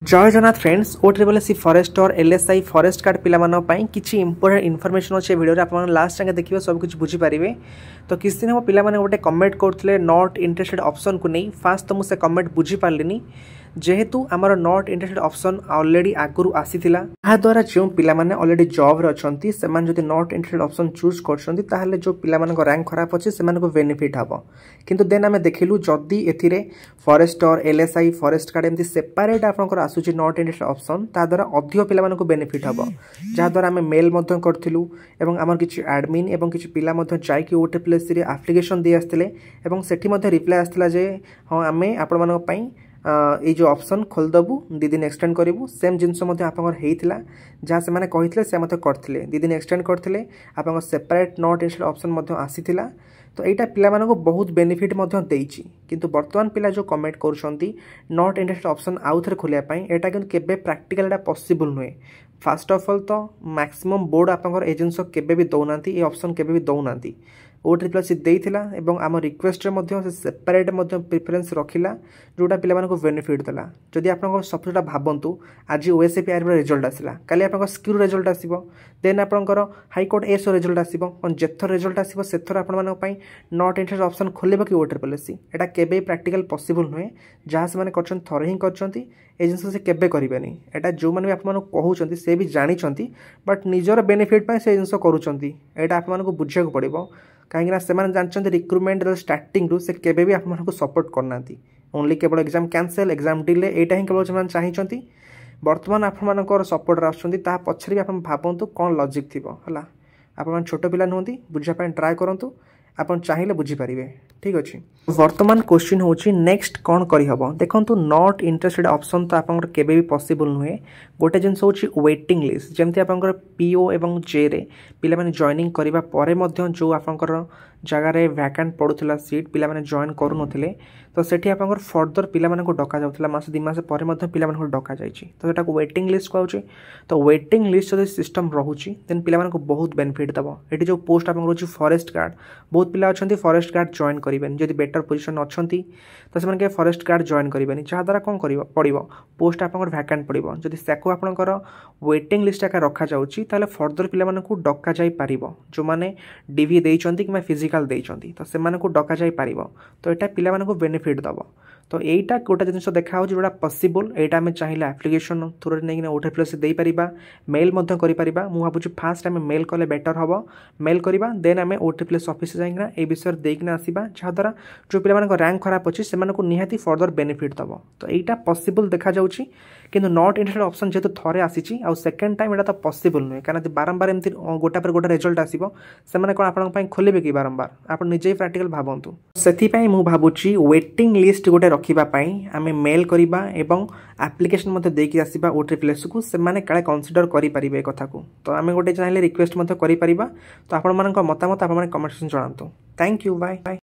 जय जगन्नाथ फ्रेंड्स ओ triple S forest और LSI forest card पिलामानपाई किछि इंपोर्टेंट इनफॉरमेशन अच्छे वीडियो आप लास्ट जाके देखिए सब कुछ बुझीपारे। तो किस दिन हम पिलामाने गोटे कमेंट करते नॉट इंटरेस्टेड ऑप्शन को नहीं फास्ट तो मुझे कमेंट बुझीपारे जेहेतु आमर नॉट इंटरेस्टेड ऑप्शन ऑलरेडी आगुरी आसीथिला द्वारा जो पिलामाने ऑलरेडी जॉब रे अछंती सेमान जदि नॉट इंटरेस्टेड ऑप्शन चूज करछंती ताहले जो पिलामान को रैंक खराब अछि सेमान को बेनिफिट हबो। किंतु देन आमे देखिलु जदि एथिरे फॉरेस्ट और एलएसआई फॉरेस्ट कार्ड एमती सेपरेट आपनकर आसुची नॉट इंटरेस्टेड ऑप्शन ता द्वारा अधिक पिलामान को बेनिफिट हबो। जा द्वारा आमे मेल मध्य करथिलु एवं आमर किछि एडमिन एवं किछि पिला मध्य जाय कि ओटीपीएस रे एप्लीकेशन दे आस्थिले एवं सेठी मध्य रिप्लाई आस्थिला जे हां आमे आपण मानक पई ये जो ऑप्शन खोलदेबू 2 दिन एक्सटेंड करूँ सेम जिनस होता जहाँ से मैंने कही से करते 2 दिन एक्सटेंड करते आप सेपरेट नॉट इंटरेस्टेड ऑप्शन आसीथिला। तो यहाँ पिला को बहुत बेनिफिट देइछि किंतु वर्तमान पिला जो कमेंट करुँच नॉट इंटरेस्टेड ऑप्शन आउ थे खोलियापाई यहाँ कि केबे प्रैक्टिकल एटा पॉसिबल नुहे। फास्ट ऑफ ऑल तो मैक्सिमम बोर्ड आपंकर ए जिनस केबे भी दौना ये ऑप्शन केबे भी दौना ओटीपीएस देइथिला एवं आम रिक्वेस्ट से सेपरेट प्रिफरेंस रखिला जोटा पिला को बेनिफिट देला। जदि आप सपोज भावतु आज ओएसएपीआर रिजल्ट आसला काली आप स्क्यू रिजल्ट आसो देन आपंकर हाईकोर्ट एस रिजल्ट आसो जेथर रिजल्ट आसो से नॉट इंटरेस्ट ऑप्शन खोल कि ओटीपीएस एटा केबे प्रैक्टिकल पॉसिबल नुहे जहाँ से कर थरे ही कर जिन से केबे करेनि एटा जो मैंने आपको कहते से भी जानी बट निजर बेनिफिट से जिन करा आपको बुझा पड़ो कहीं से जानते रिक्रुटमेंट स्टार्टिंग रू से केबे भी आपको सपोर्ट करना ओनली केवल एग्जाम कैंसल एग्जाम डिले यहाँ ही केवल से चाहिए बर्तमान आपर सपोर्ट आसुँच पछरे भी आप भावतु कौन लॉजिक थी है आप छोट पिला नुहति बुझापी ट्राए करूँ आप चाहिए बुझीपारे ठीक अच्छे। वर्तमान क्वेश्चन हूँ नेक्स्ट कौन करहब देखो नॉट इंटरेस्टेड ऑप्शन तो आपंकर केबे भी पॉसिबल नुहे। गोटे जिन हूँ वेटिंग लिस्ट जमती आपंकर पीओ एवं जे रे पिला माने जॉइनिंग करिबा परे मध्य जो आपंकर जगार वैकेंट पड़ूला सीट पिला माने जॉइन करूनथिले तो सेठी आपंकर फर्दर पिला माने को डका जाउथला मास 2 मास परे मध्य पिला माने को डका जाइछि तो सेटा को वेटिंग लिस्ट कहउछि। तो वेटिंग लिस्ट जदि सिस्टम रहुछि देन पिला माने को बहुत बेनिफिट दबो। एठी जो पोस्ट आपंकर होछि फॉरेस्ट गार्ड बहुत पिला अछंती फॉरेस्ट गार्ड जॉइन करिवेन जदि बेटर पोजीशन अछंती तो से के फॉरेस्ट गार्ड जॉइन करिवेनी जहाँ द्वारा कौन करिवो पड़िबो पोस्ट आपंकर वैकेंट पड़िबो जदि सेको आपंकर वेटिंग लिस्ट आका रखा जाउछि ताले फर्दर पिला माने को डका जाई पारिबो जो माने डीवी देइचंती कि फिजिकल देइचंती तो से माने को डका जाई पारिबो तो एटा पिला माने को बेनिफिट दबो। तो यहीटा गोटे जिन देखा हो जोटा पॉसिबल यहाँ आम चाहिए एप्लिकेशन थ्रू नहीं ओटीपीएस दे पारिबा मेल करि परिबा मु भाबुछि फास्ट आम मेल कले बेटर हम मेल करवा देन आम ओटीपीएस ऑफिस जाइना ए विषय देकिना आसीबा जहाँद्वारा जो पिला रैंक खराब अच्छी से निहाती फर्दर बेनिफिट दब। तो यहाँ पॉसिबल देखा जाउछि किंतु नॉट इंटरेस्टेड ऑप्शन जेहेतु थरे आसी आउ सेकेंड टाइम यहाँ तो पॉसिबल नुहे कारण बारंबार एमती गोटा पर गोटा रिजल्ट आसो से कौन आप खोलेबे कि बारंबार आप निजे प्रैक्टिकल भावतु से मुझे भावुछि वेटिंग लिस्ट गोटे रखापी आम मेल करवा एवं एप्लिकेशन देकी आसवा ओटीपीएस को से काले कनसीडर करें कथा को। तो आम गोटे चाहिए रिक्वेस्ट कर तो आपण मतामत आप कमेंट सेक्शन जनातु। Thank you bye bye.